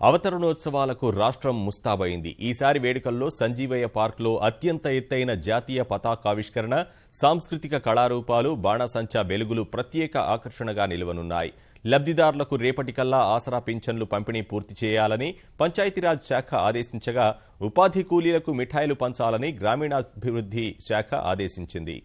అవతరణోత్సవాలకు రాష్ట్రం ముస్తాబైంది. ఈసారి వేడుకల్లో సంజీవయ్య పార్క్లో అత్యంత ఎత్తైన జాతీయ పతాకావిష్కరణ, సాంస్కృతిక కళారూపాలు, బాణాసంచా వెలుగులు ప్రత్యేక ఆకర్షణగా నిలవనున్నాయి. లబ్ధిదారులకు రేపటికల్లా ఆసరా పింఛన్లు పంపిణీ పూర్తి చేయాలని పంచాయతీరాజ్ శాఖ ఆదేశించగా, ఉపాధి కూలీలకు మిఠాయిలు పంచాలని గ్రామీణాభివృద్ధి శాఖ ఆదేశించింది.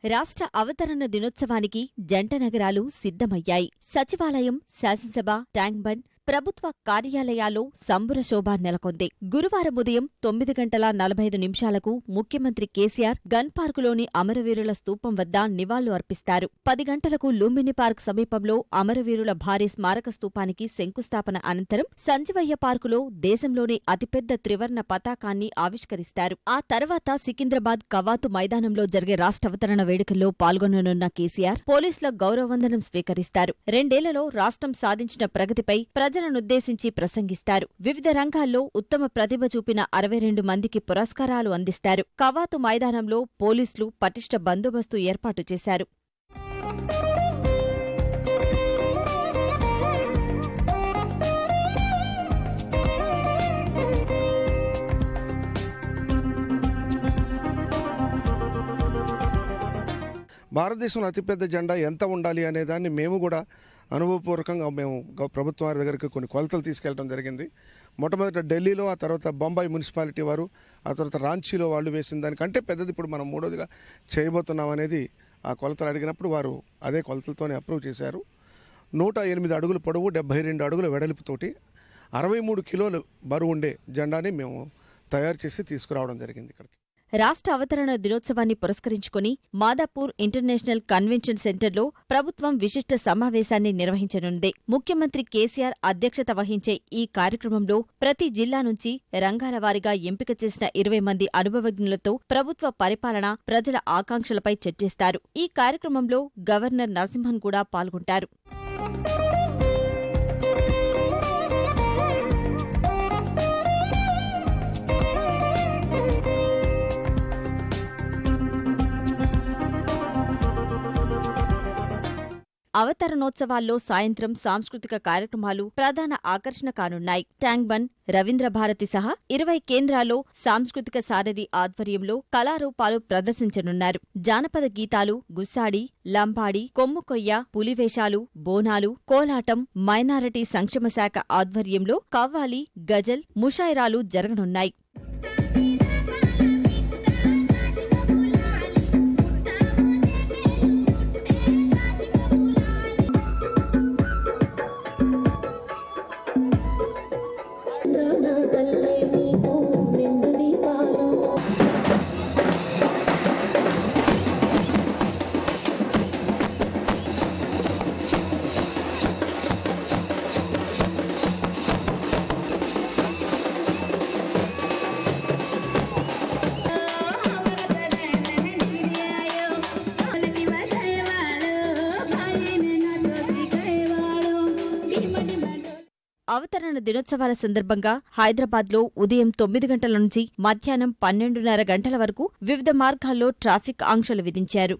రాష్ట్ర అవతరణ దినోత్సవానికి జంట నగరాలు సిద్ధమయ్యాయి. సచివాలయం, శాసనసభ, ట్యాంక్ బండ్, ప్రభుత్వ కార్యాలయాల్లో సంబురశోభ నెలకొంది. గురువారం ఉదయం 9:45 ముఖ్యమంత్రి కేసీఆర్ గన్ పార్కులోని అమరవీరుల స్తూపం వద్ద నివాళులు అర్పిస్తారు. 10 గంటలకు లుంబిని పార్క్ సమీపంలో అమరవీరుల భారీ స్మారక స్తూపానికి శంకుస్థాపన అనంతరం సంజీవయ్య పార్కులో దేశంలోని అతిపెద్ద త్రివర్ణ పతాకాన్ని ఆవిష్కరిస్తారు. ఆ తర్వాత సికింద్రాబాద్ కవాతు మైదానంలో జరిగే రాష్ట్రావతరణ వేడుకల్లో పాల్గొననున్న కేసీఆర్ పోలీసుల గౌరవవందనం స్వీకరిస్తారు. 2 ఏళ్లలో రాష్ట్రం సాధించిన ప్రగతిపై ప్రజలనుద్దేశించి ప్రసంగిస్తారు. వివిధ రంగాల్లో ఉత్తమ ప్రతిభ చూపిన 62 మందికి పురస్కారాలు అందిస్తారు. కవాతు మైదానంలో పోలీసులు పటిష్ట బందోబస్తు ఏర్పాటు చేశారు. భారతదేశంలో అతిపెద్ద జెండా ఎంత ఉండాలి అనే దాన్ని మేము కూడా అనుభవపూర్వకంగా మేము ప్రభుత్వం వారి దగ్గరికి కొన్ని కొలతలు తీసుకెళ్ళడం జరిగింది. మొట్టమొదట ఢిల్లీలో, ఆ తర్వాత బొంబాయి మున్సిపాలిటీ వారు, ఆ తర్వాత రాంచీలో వాళ్ళు వేసిన దానికంటే పెద్దది ఇప్పుడు మనం 3వదిగా చేయబోతున్నాం అనేది ఆ కొలతలు అడిగినప్పుడు వారు అదే కొలతలతోనే అప్రూవ్ చేశారు. 108 అడుగులు పొడవు, 72 అడుగుల వెడల్పుతోటి 63 కిలోలు బరువు ఉండే జెండాని మేము తయారు చేసి తీసుకురావడం జరిగింది ఇక్కడికి. రాష్ట్ర అవతరణ దినోత్సవాన్ని పురస్కరించుకుని మాదాపూర్ ఇంటర్నేషనల్ కన్వెన్షన్ సెంటర్లో ప్రభుత్వం విశిష్ట సమావేశాన్ని నిర్వహించనుంది. ముఖ్యమంత్రి కేసీఆర్ అధ్యక్షత వహించే ఈ కార్యక్రమంలో ప్రతి జిల్లా నుంచి రంగాల వారీగా ఎంపిక చేసిన 20 మంది అనుభవజ్ఞులతో ప్రభుత్వ పరిపాలన, ప్రజల ఆకాంక్షలపై చర్చిస్తారు. ఈ కార్యక్రమంలో గవర్నర్ నరసింహన్ కూడా పాల్గొంటారు. అవతరణోత్సవాల్లో సాయంత్రం సాంస్కృతిక కార్యక్రమాలు ప్రధాన ఆకర్షణ కానున్నాయి. ట్యాంక్ బండ్, రవీంద్ర భారతి సహా 20 కేంద్రాల్లో సాంస్కృతిక సారథి ఆధ్వర్యంలో కళారూపాలు ప్రదర్శించనున్నారు. జానపద గీతాలు, గుస్సాడి, లంబాడి, కొమ్ముకొయ్య, పులివేషాలు, బోనాలు, కోలాటం, మైనారిటీ సంక్షేమ శాఖ ఆధ్వర్యంలో కవ్వాలి, గజల్, ముషాయిరాలు జరగనున్నాయి. అవతరణ దినోత్సవాల సందర్భంగా హైదరాబాద్లో ఉదయం 9 గంటల నుంచి మధ్యాహ్నం 12:30 గంటల వరకు వివిధ మార్గాల్లో ట్రాఫిక్ ఆంక్షలు విధించారు.